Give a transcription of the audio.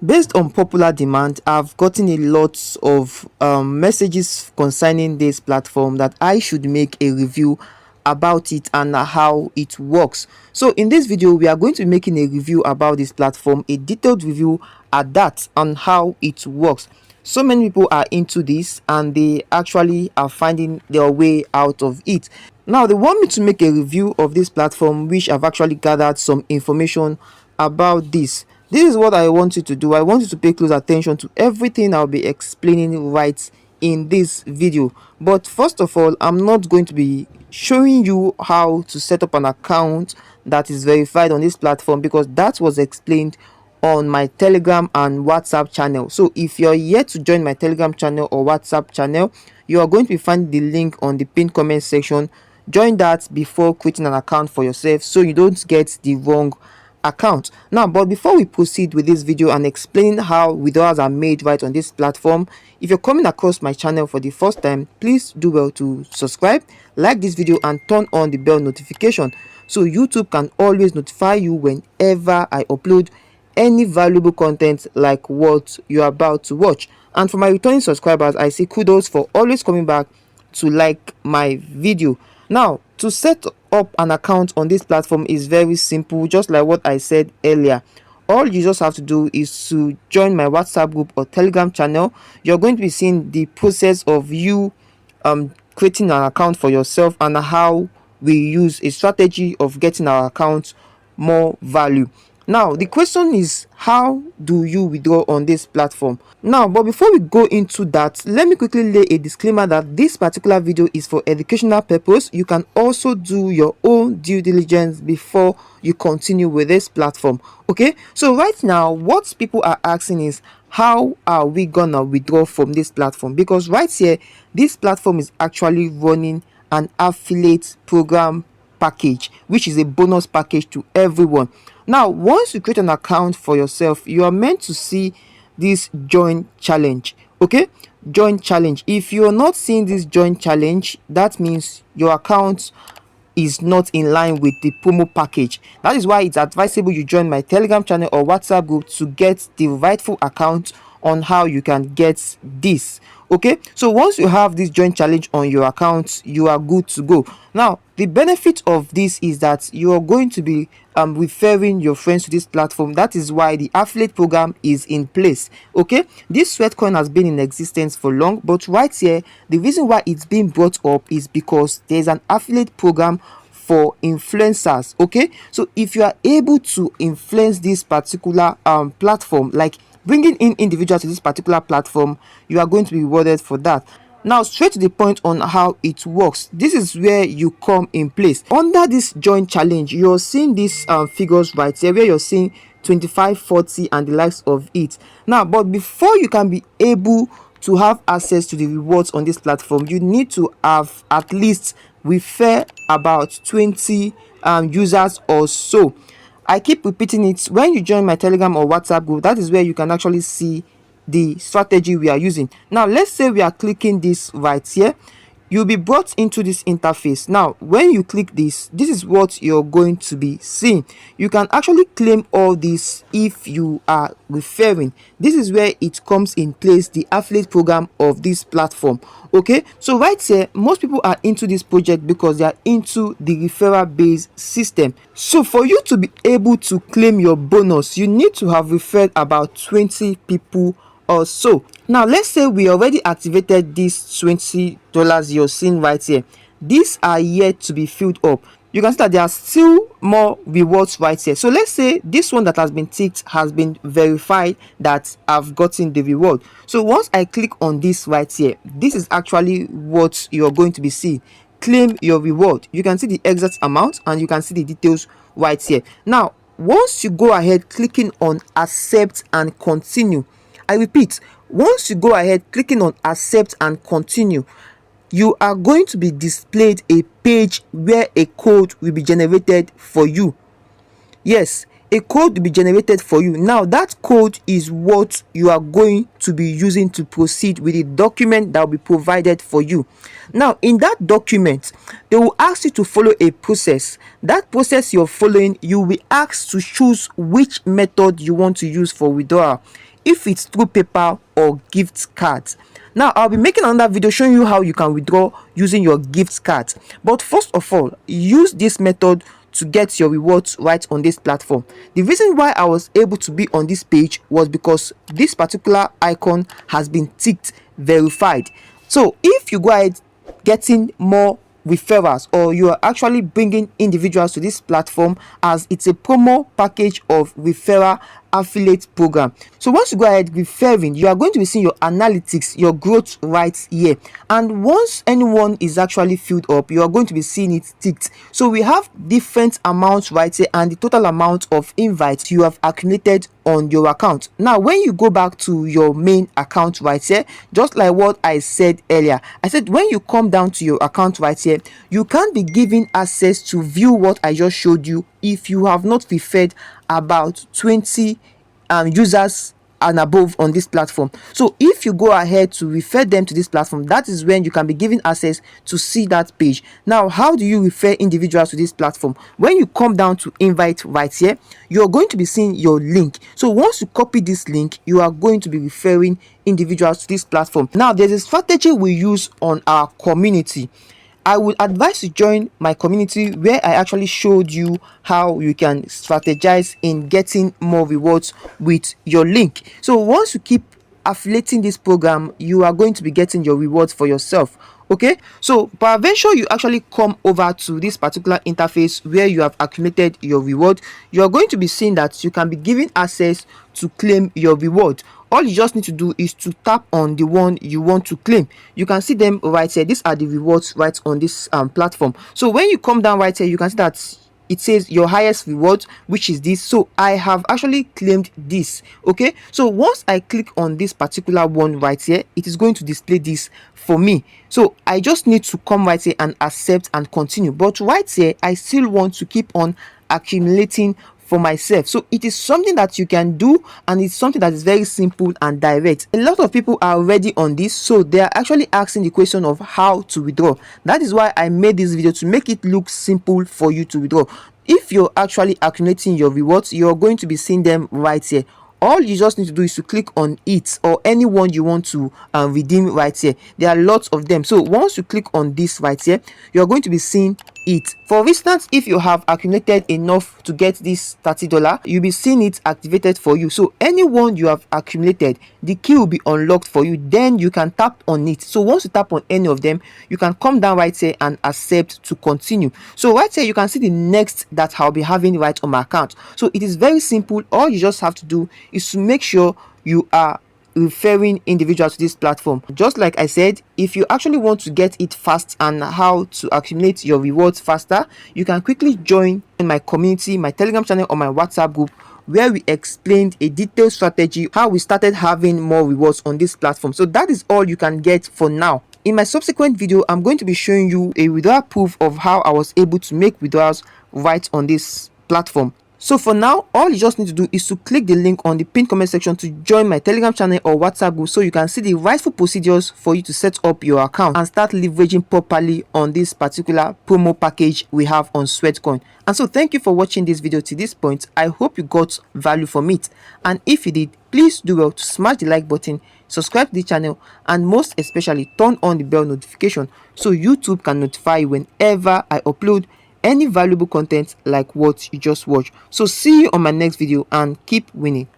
Based on popular demand, I've gotten a lot of messages concerning this platform that I should make a review about it and how it works. So in this video, we are going to be making a review about this platform, a detailed review at that on how it works. So many people are into this and they actually are finding their way out of it. Now they want me to make a review of this platform, which I've actually gathered some information about this. This is what I want you to do. I want you to pay close attention to everything I'll be explaining right in this video. But first of all, I'm not going to be showing you how to set up an account that is verified on this platform, because that was explained on my Telegram and WhatsApp channel. So if you're yet to join my Telegram channel or WhatsApp channel, you are going to be finding the link on the pinned comment section. Join that before creating an account for yourself so you don't get the wrong account. Now, but before we proceed with this video and explaining how withdrawals are made right on this platform, if you're coming across my channel for the first time, please do well to subscribe, like this video, and turn on the bell notification so YouTube can always notify you whenever I upload any valuable content like what you're about to watch. And for my returning subscribers, I say kudos for always coming back to like my video. Now, to set up an account on this platform is very simple, just like what I said earlier. All you just have to do is to join my WhatsApp group or Telegram channel. You're going to be seeing the process of you creating an account for yourself and how we use a strategy of getting our account more value. Now the question is, how do you withdraw on this platform? Now, but before we go into that, let me quickly lay a disclaimer that this particular video is for educational purpose. You can also do your own due diligence before you continue with this platform. Okay, so right now what people are asking is, how are we gonna withdraw from this platform? Because right here, this platform is actually running an affiliate program package, which is a bonus package to everyone. Now, once you create an account for yourself, you are meant to see this join challenge. Okay, join challenge. If you're not seeing this join challenge, that means your account is not in line with the promo package. That is why it's advisable you join my Telegram channel or WhatsApp group to get the rightful account on how you can get this. Okay, so once you have this joint challenge on your account, you are good to go. Now the benefit of this is that you are going to be referring your friends to this platform. That is why the affiliate program is in place. Okay, this SWEATCOIN has been in existence for long, but right here, the reason why it's being brought up is because there's an affiliate program for influencers. Okay, so if you are able to influence this particular platform, like bringing in individuals to this particular platform, you are going to be rewarded for that. Now, straight to the point on how it works. This is where you come in place. Under this joint challenge, you're seeing these figures right here, where you're seeing 25, 40, and the likes of it. Now, but before you can be able to have access to the rewards on this platform, you need to have at least refer about 20 users or so. I keep repeating it. When you join my Telegram or WhatsApp group, that is where you can actually see the strategy we are using. Now, let's say we are clicking this right here. You'll be brought into this interface. Now, when you click this is what you're going to be seeing. You can actually claim all this if you are referring. This is where it comes in place, the affiliate program of this platform. Okay, so right here, most people are into this project because they are into the referral based system. So for you to be able to claim your bonus, you need to have referred about 20 people or so. Now let's say we already activated these $20 you're seeing right here. These are yet to be filled up. You can see that there are still more rewards right here. So let's say this one that has been ticked has been verified that I've gotten the reward. So once I click on this right here, this is actually what you're going to be seeing. Claim your reward. You can see the exact amount and you can see the details right here. Now once you go ahead clicking on accept and continue, I repeat, once you go ahead clicking on accept and continue, you are going to be displayed a page where a code will be generated for you. Yes, a code will be generated for you. Now that code is what you are going to be using to proceed with the document that will be provided for you. Now in that document, they will ask you to follow a process. That process you're following, you will be asked to choose which method you want to use for withdrawal, if it's through PayPal or gift cards. Now I'll be making another video showing you how you can withdraw using your gift card, but first of all, use this method to get your rewards right on this platform. The reason why I was able to be on this page was because this particular icon has been ticked verified. So if you go ahead getting more referrals, or you are actually bringing individuals to this platform, as it's a promo package of referral affiliate program. So once you go ahead referring, you are going to be seeing your analytics, your growth right here, and once anyone is actually filled up, you are going to be seeing it ticked. So we have different amounts right here and the total amount of invites you have accumulated on your account. Now when you go back to your main account right here, just like what I said earlier, I said when you come down to your account right here, you can't be given access to view what I just showed you if you have not referred about 20 users and above on this platform. So if you go ahead to refer them to this platform, that is when you can be given access to see that page. Now how do you refer individuals to this platform? When you come down to invite right here, you're going to be seeing your link. So once you copy this link, you are going to be referring individuals to this platform. Now there's a strategy we use on our community. I would advise you join my community, where I actually showed you how you can strategize in getting more rewards with your link. So once you keep affiliating this program, you are going to be getting your rewards for yourself. Okay, so peradventure you actually come over to this particular interface where you have accumulated your reward, you are going to be seeing that you can be given access to claim your reward. All you just need to do is to tap on the one you want to claim. You can see them right here. These are the rewards right on this platform. So when you come down right here, you can see that it says your highest reward, which is this. So I have actually claimed this. Okay, so once I click on this particular one right here, it is going to display this for me. So I just need to come right here and accept and continue. But right here, I still want to keep on accumulating for myself. So it is something that you can do, and it's something that is very simple and direct. A lot of people are already on this, so they are actually asking the question of how to withdraw. That is why I made this video, to make it look simple for you to withdraw. If you're actually accumulating your rewards, you're going to be seeing them right here. All you just need to do is to click on it, or anyone you want to redeem right here. There are lots of them. So once you click on this right here, you're going to be seeing it. For instance, if you have accumulated enough to get this $30, you'll be seeing it activated for you. So anyone you have accumulated, the key will be unlocked for you. Then you can tap on it. So once you tap on any of them, you can come down right here and accept to continue. So right here, you can see the next that I'll be having right on my account. So it is very simple. All you just have to do is to make sure you are referring individuals to this platform. Just like I said, if you actually want to get it fast and how to accumulate your rewards faster, you can quickly join in my community, my Telegram channel, or my WhatsApp group, where we explained a detailed strategy how we started having more rewards on this platform. So that is all you can get for now. In my subsequent video, I'm going to be showing you a withdrawal proof of how I was able to make withdrawals right on this platform. So for now, all you just need to do is to click the link on the pinned comment section to join my Telegram channel or WhatsApp group, so you can see the rightful procedures for you to set up your account and start leveraging properly on this particular promo package we have on SWEATCOIN. And so thank you for watching this video to this point. I hope you got value from it, and if you did, please do well to smash the like button, subscribe to the channel, and most especially turn on the bell notification so YouTube can notify you whenever I upload any valuable content like what you just watched. So see you on my next video, and keep winning.